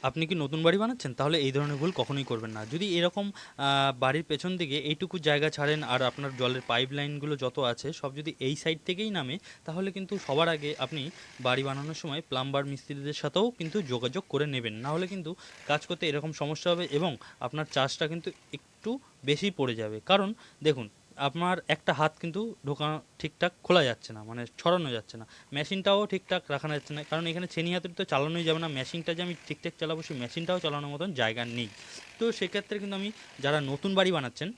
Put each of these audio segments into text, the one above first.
আপনি কি নতুন বাড়ি বানাচ্ছেন? তাহলে এই ধরনের ভুল কখনোই করবেন না। যদি এরকম বাড়ির পেছন দিকে এইটুকু জায়গা ছাড়েন আর আপনার জলের পাইপ লাইনগুলো যত আছে সব যদি এই সাইড থেকেই নামে, তাহলে কিন্তু সবার আগে আপনি বাড়ি বানানোর সময় প্লাম্বার মিস্ত্রিদের সাথেও কিন্তু যোগাযোগ করে নেবেন। না হলে কিন্তু কাজ করতে এরকম সমস্যা হবে এবং আপনার চার্জটা কিন্তু একটু বেশি পড়ে যাবে। কারণ দেখুন, আপনার একটা হাত কিন্তু ঢোকানো ঠিকঠাক খোলা যাচ্ছে না, মানে ছড়ানো যাচ্ছে না। মেশিনটাও ঠিকঠাক রাখানো যাচ্ছে না, কারণ এখানে ছেনি হাতের তো চালানোই যাবে না। মেশিনটা যে আমি ঠিকঠাক চালাবো, সেই মেশিনটাও চালানোর মতন জায়গা নেই। তো সেক্ষেত্রে কিন্তু আমি, যারা নতুন বাড়ি বানাচ্ছেন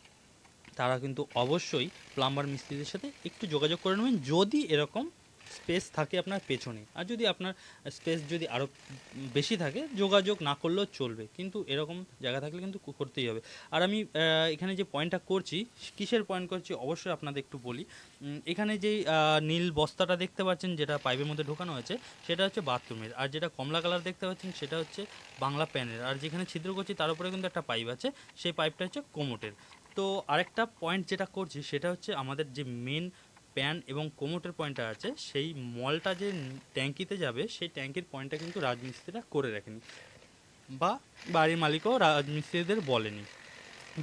তারা কিন্তু অবশ্যই প্লাম্বার মিস্ত্রিদের সাথে একটু যোগাযোগ করে নেবেন, যদি এরকম স্পেস থাকে আপনার পেছনে। আর যদি আপনার স্পেস যদি আরও বেশি থাকে, যোগাযোগ না করলেও চলবে, কিন্তু এরকম জায়গা থাকলে কিন্তু করতেই হবে। আর আমি এখানে যে পয়েন্টটা করছি, কিসের পয়েন্ট করছি অবশ্যই আপনাদের একটু বলি। এখানে যেই নীল বস্তাটা দেখতে পাচ্ছেন, যেটা পাইপের মধ্যে ঢোকানো হয়েছে, সেটা হচ্ছে বাথরুমের। আর যেটা কমলা কালার দেখতে পাচ্ছেন, সেটা হচ্ছে বাংলা প্যানের। আর যেখানে ছিদ্র করছি তার উপরে কিন্তু একটা পাইপ আছে, সেই পাইপটা হচ্ছে কোমোটের। তো আরেকটা পয়েন্ট যেটা করছি, সেটা হচ্ছে আমাদের যে মেন প্যান এবং কোমোটের পয়েন্টটা আছে, সেই মলটা যে ট্যাঙ্কিতে যাবে, সেই ট্যাঙ্কির পয়েন্টটা কিন্তু রাজমিস্ত্রিরা করে রাখেনি, বা বাড়ির মালিকও রাজমিস্ত্রিদের বলেনি,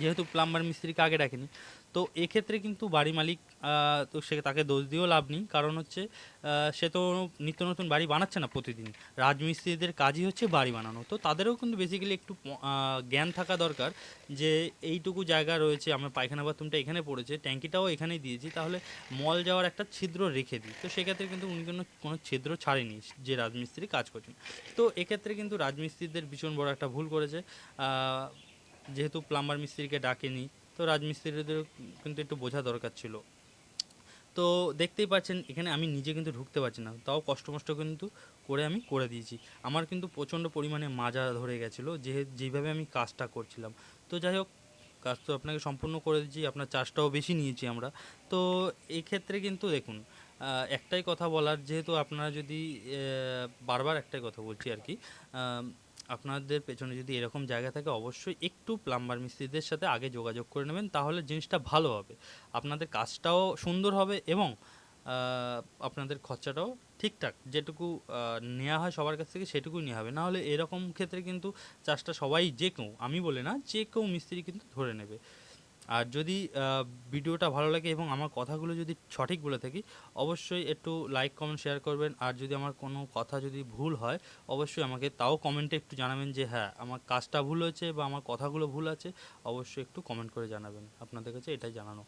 যেহেতু প্লাম্বার মিস্ত্রিকে আগে ডাকেনি। তো এক্ষেত্রে কিন্তু বাড়ি মালিক, তো সে তাকে দোষ দিয়েও লাভ নেই, কারণ হচ্ছে সে তো নিত্য নতুন বাড়ি বানাচ্ছে না প্রতিদিন। রাজমিস্ত্রিদের কাজই হচ্ছে বাড়ি বানানো, তো তাদেরও কিন্তু বেসিক্যালি একটু জ্ঞান থাকা দরকার, যে এইটুকু জায়গা রয়েছে, আমার পায়খানা বাথরুমটা এখানে পড়েছে, ট্যাঙ্কিটাও এখানেই দিয়েছি, তাহলে মল যাওয়ার একটা ছিদ্র রেখে দিই। তো সেক্ষেত্রে কিন্তু উনি কোনো ছিদ্র ছাড়েনি, যে রাজমিস্ত্রি কাজ করছেন। তো এক্ষেত্রে কিন্তু রাজমিস্ত্রিদের ভীষণ বড় একটা ভুল করেছে। যেহেতু প্লাম্বার মিস্ত্রিকে ডাকেনি, তো রাজমিস্ত্রিদের কিন্তু একটু বোঝা দরকার ছিল। তো দেখতেই পাচ্ছেন, এখানে আমি নিজে কিন্তু ঢুকতে পারছি না, তাও কষ্ট মষ্ট কিন্তু করে আমি করে দিয়েছি। আমার কিন্তু প্রচণ্ড পরিমাণে মাজা ধরে গেছিলো, যেইভাবে আমি কাজটা করছিলাম। তো যাই হোক, কাজ তো আপনাকে সম্পূর্ণ করে দিচ্ছি, আপনার চার্জটাও বেশি নিয়েছি আমরা। তো এই ক্ষেত্রে কিন্তু দেখুন, একটাই কথা বলার, যেহেতু আপনারা যদি বারবার একটাই কথা বলছি আর কি, আপনাদের পেছনে যদি এরকম জায়গা থাকে, অবশ্যই একটু প্লাম্বার মিস্ত্রিদের সাথে আগে যোগাযোগ করে নেবেন, তাহলে জিনিসটা ভালো হবে, আপনাদের কাজটাও সুন্দর হবে এবং আপনাদের খরচাটাও ঠিকঠাক যেটুকু নেওয়া হয় সবার কাছ থেকে সেটুকুই নেওয়া হবে। না হলে এরকম ক্ষেত্রে কিন্তু চাষটা সবাই, যে কেউ, আমি বলে না, যে কেউ মিস্ত্রি কিন্তু ধরে নেবে। আর যদি ভিডিওটা ভালো লাগে এবং আমার কথাগুলো যদি সঠিক বলে থাকি, অবশ্যই একটু লাইক কমেন্ট শেয়ার করবেন। আর যদি আমার কোনো কথা যদি ভুল হয়, অবশ্যই আমাকে তাও কমেন্টে একটু জানাবেন, যে হ্যাঁ, আমার কাজটা ভুল হয়েছে বা আমার কথাগুলো ভুল আছে। অবশ্যই একটু কমেন্ট করে জানাবেন, আপনাদের কাছে এটাই জানানো।